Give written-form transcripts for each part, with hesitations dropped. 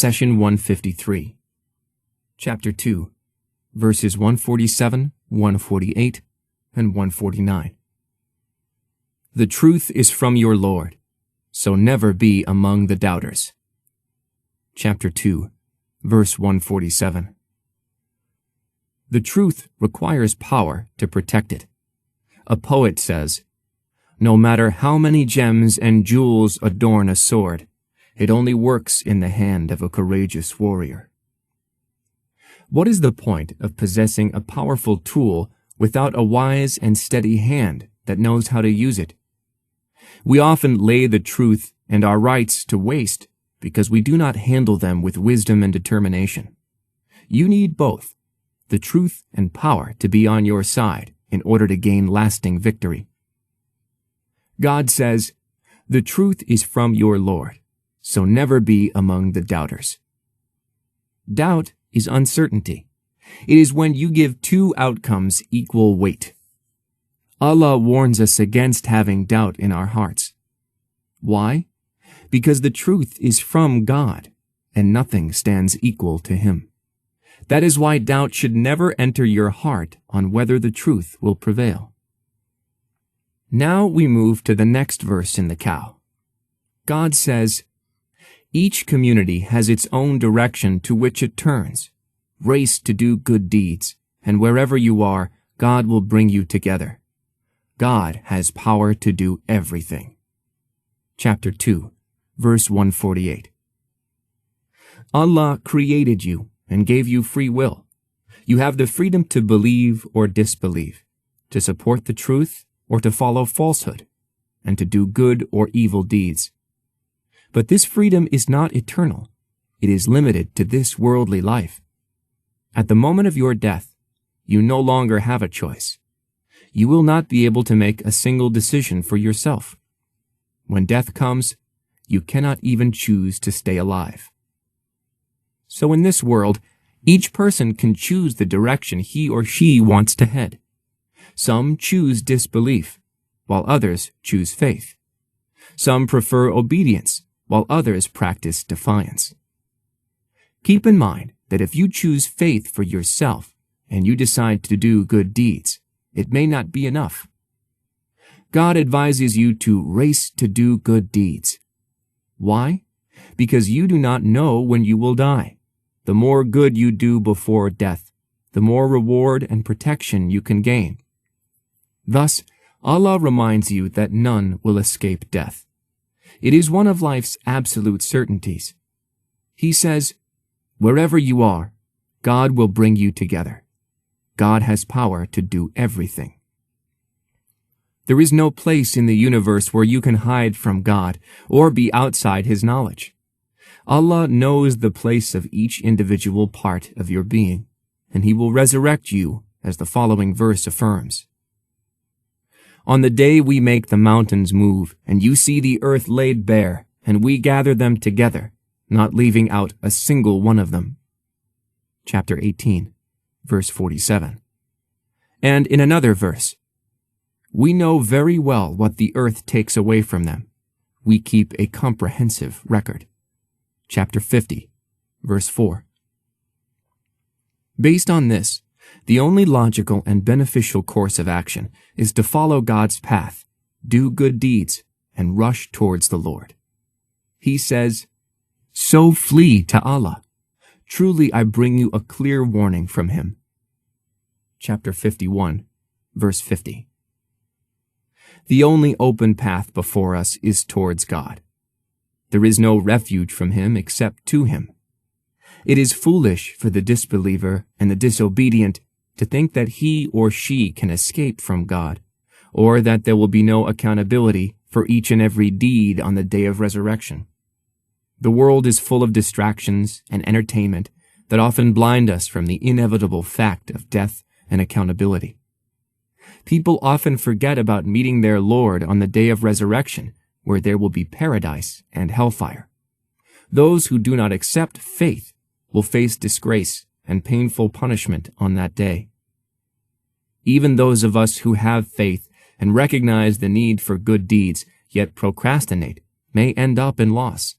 Session 153, Chapter 2, verses 147, 148, and 149. The truth is from your Lord, so never be among the doubters. Chapter 2, verse 147. The truth requires power to protect it. A poet says, "No matter how many gems and jewels adorn a sword, it only works in the hand of a courageous warrior." What is the point of possessing a powerful tool without a wise and steady hand that knows how to use it? We often lay the truth and our rights to waste because we do not handle them with wisdom and determination. You need both, the truth and power, to be on your side in order to gain lasting victory. God says, "The truth is from your Lord, so never be among the doubters." Doubt is uncertainty. It is when you give two outcomes equal weight. Allah warns us against having doubt in our hearts. Why? Because the truth is from God, and nothing stands equal to Him. That is why doubt should never enter your heart on whether the truth will prevail. Now we move to the next verse in the cow. God says, "Each community has its own direction to which it turns. Race to do good deeds, and wherever you are, God will bring you together. God has power to do everything." Chapter 2, verse 148. Allah created you and gave you free will. You have the freedom to believe or disbelieve, to support the truth or to follow falsehood, and to do good or evil deeds. But this freedom is not eternal. It is limited to this worldly life. At the moment of your death, you no longer have a choice. You will not be able to make a single decision for yourself. When death comes, you cannot even choose to stay alive. So in this world, each person can choose the direction he or she wants to head. Some choose disbelief, while others choose faith. Some prefer obedience, while others practice defiance. Keep in mind that if you choose faith for yourself and you decide to do good deeds, it may not be enough. God advises you to race to do good deeds. Why? Because you do not know when you will die. The more good you do before death, the more reward and protection you can gain. Thus, Allah reminds you that none will escape death. It is one of life's absolute certainties. He says, "Wherever you are, God will bring you together. God has power to do everything." There is no place in the universe where you can hide from God or be outside His knowledge. Allah knows the place of each individual part of your being, and He will resurrect you, as the following verse affirms. "On the day we make the mountains move, and you see the earth laid bare, and we gather them together, not leaving out a single one of them." Chapter 18, verse 47. And in another verse, "We know very well what the earth takes away from them. We keep a comprehensive record." Chapter 50, verse 4. Based on this, the only logical and beneficial course of action is to follow God's path, do good deeds, and rush towards the Lord. He says, "So flee to Allah. Truly I bring you a clear warning from Him." Chapter 51, verse 50. The only open path before us is towards God. There is no refuge from Him except to Him. It is foolish for the disbeliever and the disobedient to think that he or she can escape from God, or that there will be no accountability for each and every deed on the day of resurrection. The world is full of distractions and entertainment that often blind us from the inevitable fact of death and accountability. People often forget about meeting their Lord on the day of resurrection, where there will be paradise and hellfire. Those who do not accept faith will face disgrace and painful punishment on that day. Even those of us who have faith and recognize the need for good deeds, yet procrastinate, may end up in loss.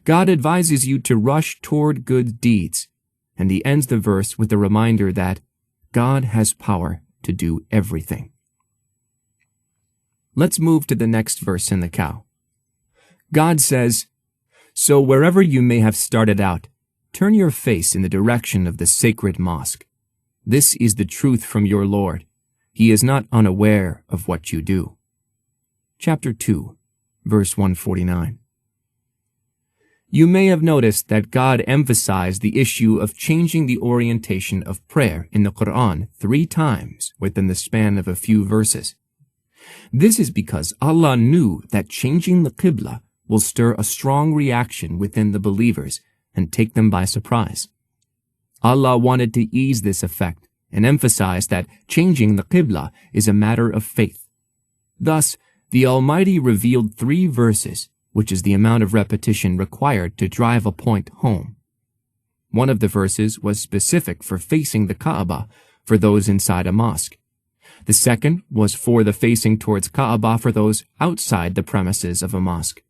God advises you to rush toward good deeds, and he ends the verse with a reminder that God has power to do everything. Let's move to the next verse in the cow. God says, "So wherever you may have started out, turn your face in the direction of the sacred mosque. This is the truth from your Lord. He is not unaware of what you do." Chapter 2, verse 149. You may have noticed that God emphasized the issue of changing the orientation of prayer in the Quran 3 times within the span of a few verses. This is because Allah knew that changing the Qibla will stir a strong reaction within the believers and take them by surprise. Allah wanted to ease this effect and emphasize that changing the Qibla is a matter of faith. Thus, the Almighty revealed 3 verses, which is the amount of repetition required to drive a point home. One of the verses was specific for facing the Kaaba for those inside a mosque. The second was for the facing towards Kaaba for those outside the premises of a mosque,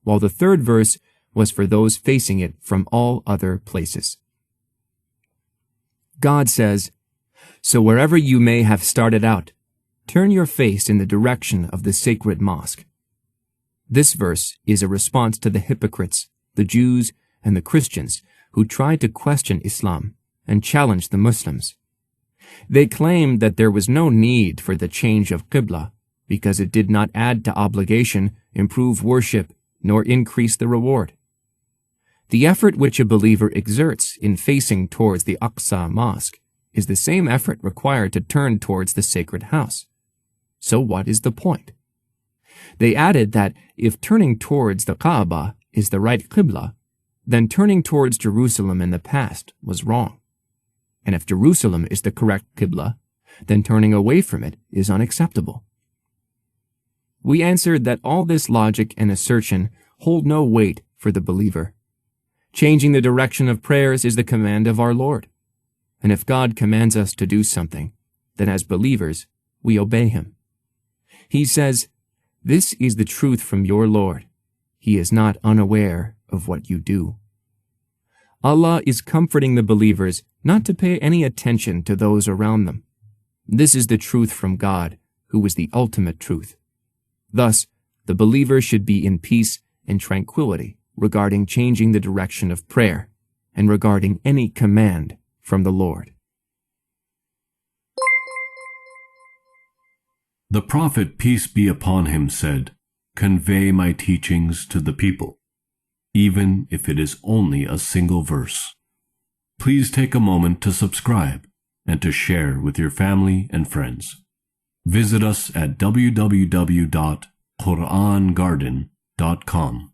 while the third verse was for those facing it from all other places. God says, "So wherever you may have started out, turn your face in the direction of the sacred mosque." This verse is a response to the hypocrites, the Jews, and the Christians who tried to question Islam and challenge the Muslims. They claimed that there was no need for the change of Qibla because it did not add to obligation, improve worship, nor increase the reward. The effort which a believer exerts in facing towards the Aqsa Mosque is the same effort required to turn towards the sacred house. So what is the point? They added that if turning towards the Kaaba is the right Qibla, then turning towards Jerusalem in the past was wrong. And if Jerusalem is the correct Qibla, then turning away from it is unacceptable. We answered that all this logic and assertion hold no weight for the believer. Changing the direction of prayers is the command of our Lord. And if God commands us to do something, then as believers, we obey him. He says, "This is the truth from your Lord. He is not unaware of what you do." Allah is comforting the believers not to pay any attention to those around them. This is the truth from God, who is the ultimate truth. Thus, the believer should be in peace and tranquility regarding changing the direction of prayer and regarding any command from the Lord. The Prophet, peace be upon him, said, "Convey my teachings to the people, even if it is only a single verse." Please take a moment to subscribe and to share with your family and friends. Visit us at www.QURANGARDEN.com.